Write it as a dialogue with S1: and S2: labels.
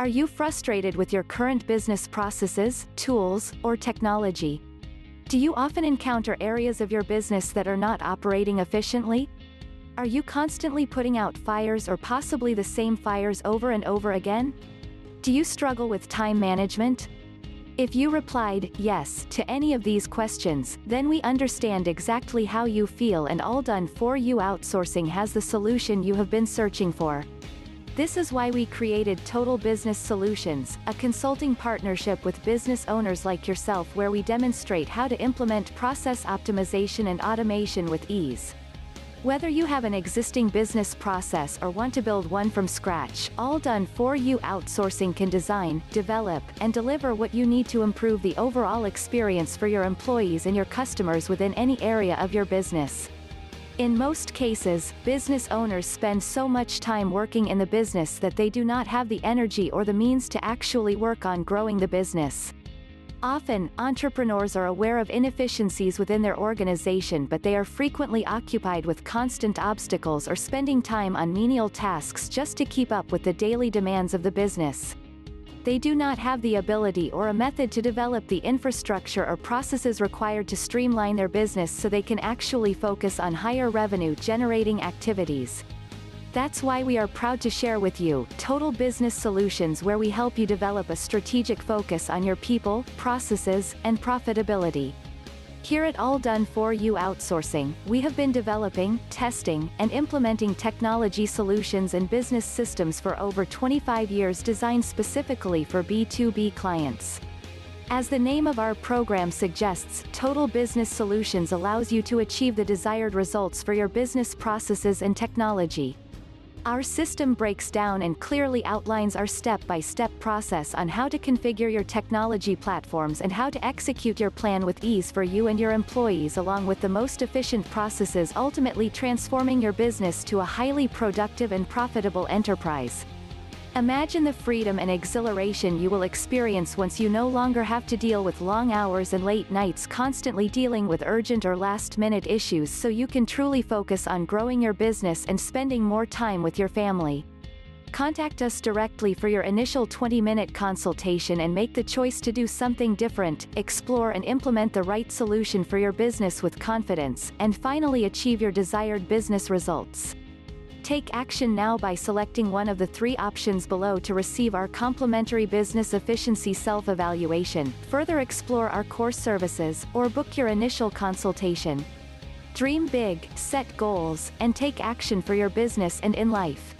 S1: Are you frustrated with your current business processes, tools, or technology? Do you often encounter areas of your business that are not operating efficiently? Are you constantly putting out fires or possibly the same fires over and over again? Do you struggle with time management? If you replied yes to any of these questions, then we understand exactly how you feel, and All Done For You Outsourcing has the solution you have been searching for. This is why we created Total Business Solutions, a consulting partnership with business owners like yourself where we demonstrate how to implement process optimization and automation with ease. Whether you have an existing business process or want to build one from scratch, All Done For You Outsourcing can design, develop, and deliver what you need to improve the overall experience for your employees and your customers within any area of your business. In most cases, business owners spend so much time working in the business that they do not have the energy or the means to actually work on growing the business. Often, entrepreneurs are aware of inefficiencies within their organization, but they are frequently occupied with constant obstacles or spending time on menial tasks just to keep up with the daily demands of the business. They do not have the ability or a method to develop the infrastructure or processes required to streamline their business so they can actually focus on higher revenue-generating activities. That's why we are proud to share with you Total Business Solutions, where we help you develop a strategic focus on your people, processes, and profitability. Here at All Done For You Outsourcing, we have been developing, testing, and implementing technology solutions and business systems for over 25 years designed specifically for B2B clients. As the name of our program suggests, Total Business Solutions allows you to achieve the desired results for your business processes and technology. Our system breaks down and clearly outlines our step-by-step process on how to configure your technology platforms and how to execute your plan with ease for you and your employees, along with the most efficient processes, ultimately transforming your business to a highly productive and profitable enterprise. Imagine the freedom and exhilaration you will experience once you no longer have to deal with long hours and late nights constantly dealing with urgent or last-minute issues, so you can truly focus on growing your business and spending more time with your family. Contact us directly for your initial 20-minute consultation and make the choice to do something different, explore and implement the right solution for your business with confidence, and finally achieve your desired business results. Take action now by selecting one of the 3 options below to receive our complimentary business efficiency self-evaluation, further explore our core services, or book your initial consultation. Dream big, set goals, and take action for your business and in life.